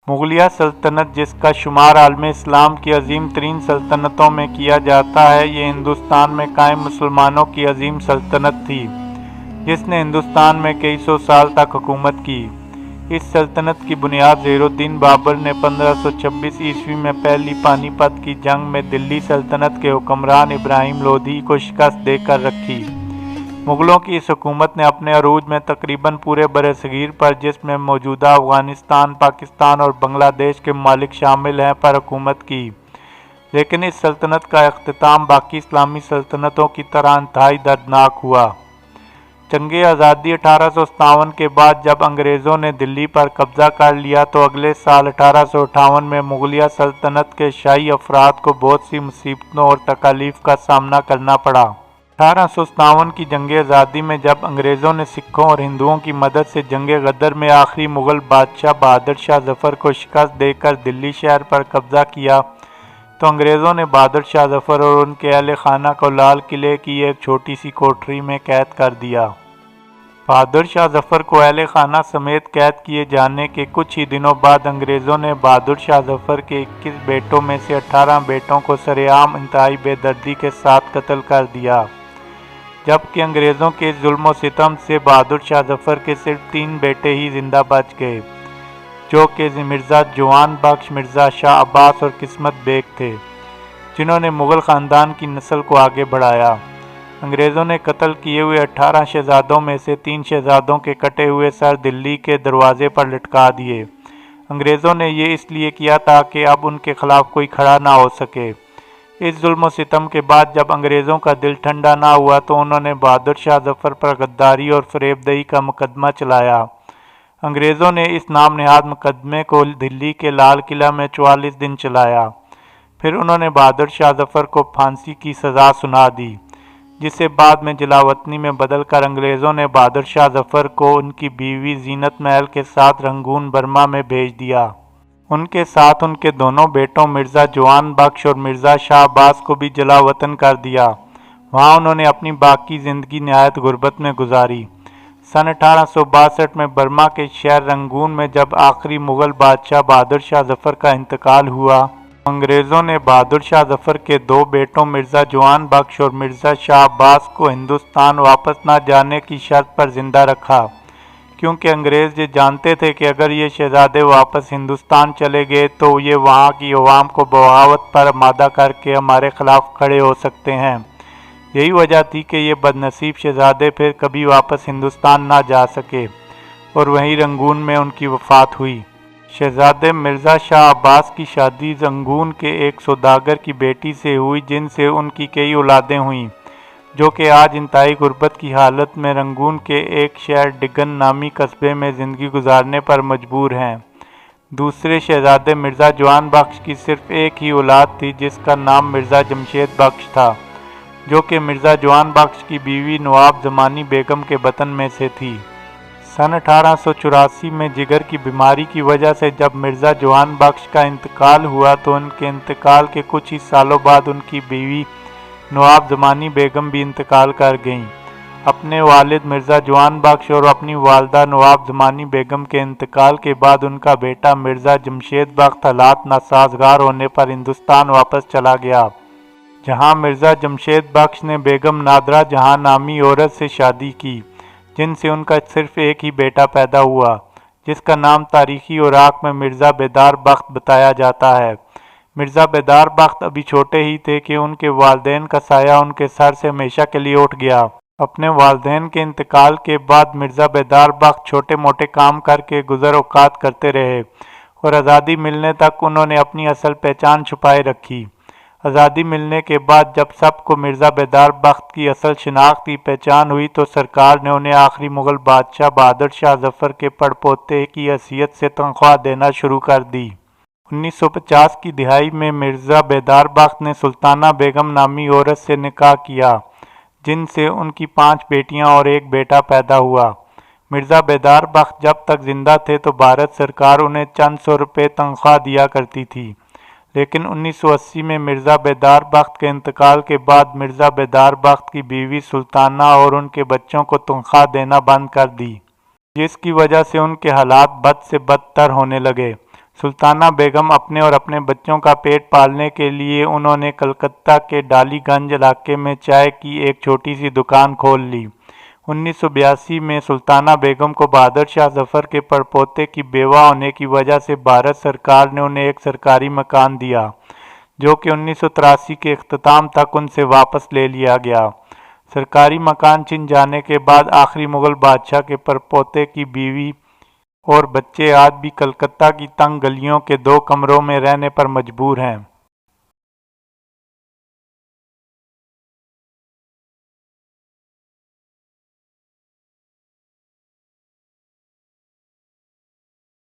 مغلیہ سلطنت، جس کا شمار عالم اسلام کی عظیم ترین سلطنتوں میں کیا جاتا ہے، یہ ہندوستان میں قائم مسلمانوں کی عظیم سلطنت تھی، جس نے ہندوستان میں کئی سو سال تک حکومت کی۔ اس سلطنت کی بنیاد زہیر الدین بابر نے 1526 عیسوی میں پہلی پانی پت کی جنگ میں دلی سلطنت کے حکمران ابراہیم لودھی کو شکست دے کر رکھی۔ مغلوں کی اس حکومت نے اپنے عروج میں تقریباً پورے برصغیر پر، جس میں موجودہ افغانستان، پاکستان اور بنگلہ دیش کے ممالک شامل ہیں، پر حکومت کی، لیکن اس سلطنت کا اختتام باقی اسلامی سلطنتوں کی طرح انتہائی دردناک ہوا۔ جنگ آزادی 1857 کے بعد جب انگریزوں نے دلی پر قبضہ کر لیا تو اگلے سال 1858 میں مغلیہ سلطنت کے شاہی افراد کو بہت سی مصیبتوں اور تکالیف کا سامنا کرنا پڑا۔ 1857 کی جنگ آزادی میں جب انگریزوں نے سکھوں اور ہندوؤں کی مدد سے جنگ غدر میں آخری مغل بادشاہ بہادر شاہ ظفر کو شکست دے کر دلی شہر پر قبضہ کیا تو انگریزوں نے بہادر شاہ ظفر اور ان کے اہل خانہ کو لال قلعے کی ایک چھوٹی سی کوٹری میں قید کر دیا۔ بہادر شاہ ظفر کو اہل خانہ سمیت قید کیے جانے کے کچھ ہی دنوں بعد انگریزوں نے بہادر شاہ ظفر کے 21 بیٹوں میں سے 18 بیٹوں کو سرعام انتہائی بے دردی کے ساتھ قتل کر دیا، جبکہ انگریزوں کے ظلم و ستم سے بہادر شاہ ظفر کے صرف 3 بیٹے ہی زندہ بچ گئے، جو کہ مرزا جوان بخش، مرزا شاہ عباس اور قسمت بیگ تھے، جنہوں نے مغل خاندان کی نسل کو آگے بڑھایا۔ انگریزوں نے قتل کیے ہوئے 18 شہزادوں میں سے 3 شہزادوں کے کٹے ہوئے سر دلی کے دروازے پر لٹکا دیے۔ انگریزوں نے یہ اس لیے کیا تاکہ اب ان کے خلاف کوئی کھڑا نہ ہو سکے۔ اس ظلم و ستم کے بعد جب انگریزوں کا دل ٹھنڈا نہ ہوا تو انہوں نے بہادر شاہ ظفر پر غداری اور فریب دہی کا مقدمہ چلایا۔ انگریزوں نے اس نام نہاد مقدمے کو دلی کے لال قلعہ میں 44 دن چلایا، پھر انہوں نے بہادر شاہ ظفر کو پھانسی کی سزا سنا دی، جسے بعد میں جلاوطنی میں بدل کر انگریزوں نے بہادر شاہ ظفر کو ان کی بیوی زینت محل کے ساتھ رنگون برما میں بھیج دیا۔ ان کے ساتھ ان کے دونوں بیٹوں مرزا جوان بخش اور مرزا شاہ عباس کو بھی جلا وطن کر دیا۔ وہاں انہوں نے اپنی باقی زندگی نہایت غربت میں گزاری۔ سن 1862 میں برما کے شہر رنگون میں جب آخری مغل بادشاہ بہادر شاہ ظفر کا انتقال ہوا، انگریزوں نے بہادر شاہ ظفر کے 2 بیٹوں مرزا جوان بخش اور مرزا شاہ عباس کو ہندوستان واپس نہ جانے کی شرط پر زندہ رکھا، کیونکہ انگریز یہ جانتے تھے کہ اگر یہ شہزادے واپس ہندوستان چلے گئے تو یہ وہاں کی عوام کو بغاوت پر آمادہ کر کے ہمارے خلاف کھڑے ہو سکتے ہیں۔ یہی وجہ تھی کہ یہ بدنصیب شہزادے پھر کبھی واپس ہندوستان نہ جا سکے اور وہیں رنگون میں ان کی وفات ہوئی۔ شہزادے مرزا شاہ عباس کی شادی رنگون کے ایک سوداگر کی بیٹی سے ہوئی، جن سے ان کی کئی اولادیں ہوئیں، جو کہ آج انتہائی غربت کی حالت میں رنگون کے ایک شہر ڈگن نامی قصبے میں زندگی گزارنے پر مجبور ہیں۔ دوسرے شہزادے مرزا جوان بخش کی صرف ایک ہی اولاد تھی، جس کا نام مرزا جمشید بخش تھا، جو کہ مرزا جوان بخش کی بیوی نواب زمانی بیگم کے بطن میں سے تھی۔ سن 1884 میں جگر کی بیماری کی وجہ سے جب مرزا جوان بخش کا انتقال ہوا تو ان کے انتقال کے کچھ ہی سالوں بعد ان کی بیوی نواب زمانی بیگم بھی انتقال کر گئیں۔ اپنے والد مرزا جوان بخش اور اپنی والدہ نواب زمانی بیگم کے انتقال کے بعد ان کا بیٹا مرزا جمشید بخش حالات ناسازگار ہونے پر ہندوستان واپس چلا گیا، جہاں مرزا جمشید بخش نے بیگم نادرہ جہاں نامی عورت سے شادی کی، جن سے ان کا صرف ایک ہی بیٹا پیدا ہوا، جس کا نام تاریخی اوراق میں مرزا بیدار بخت بتایا جاتا ہے۔ مرزا بیدار بخت ابھی چھوٹے ہی تھے کہ ان کے والدین کا سایہ ان کے سر سے ہمیشہ کے لیے اٹھ گیا۔ اپنے والدین کے انتقال کے بعد مرزا بیدار بخت چھوٹے موٹے کام کر کے گزر اوقات کرتے رہے اور آزادی ملنے تک انہوں نے اپنی اصل پہچان چھپائے رکھی۔ آزادی ملنے کے بعد جب سب کو مرزا بیدار بخت کی اصل شناختی پہچان ہوئی تو سرکار نے انہیں آخری مغل بادشاہ بہادر شاہ ظفر کے پڑ پوتے کی حیثیت سے تنخواہ دینا شروع کر دی۔ 1950 کی دہائی میں مرزا بیدار بخت نے سلطانہ بیگم نامی عورت سے نکاح کیا، جن سے ان کی 5 بیٹیاں اور ایک بیٹا پیدا ہوا۔ مرزا بیدار بخت جب تک زندہ تھے تو بھارت سرکار انہیں چند سو روپے تنخواہ دیا کرتی تھی، لیکن 1980 میں مرزا بیدار بخت کے انتقال کے بعد مرزا بیدار بخت کی بیوی سلطانہ اور ان کے بچوں کو تنخواہ دینا بند کر دی، جس کی وجہ سے ان کے حالات بد سے بدتر ہونے لگے۔ سلطانہ بیگم اپنے اور اپنے بچوں کا پیٹ پالنے کے لیے انہوں نے کلکتہ کے ڈالی گنج علاقے میں چائے کی ایک چھوٹی سی دکان کھول لی۔ 1982 میں سلطانہ بیگم کو بہادر شاہ ظفر کے پڑپوتے کی بیوہ ہونے کی وجہ سے بھارت سرکار نے انہیں ایک سرکاری مکان دیا، جو کہ 1983 کے اختتام تک ان سے واپس لے لیا گیا۔ سرکاری مکان چھن جانے کے بعد آخری مغل بادشاہ کے پڑپوتے کی بیوی اور بچے آج بھی کلکتہ کی تنگ گلیوں کے 2 کمروں میں رہنے پر مجبور ہیں۔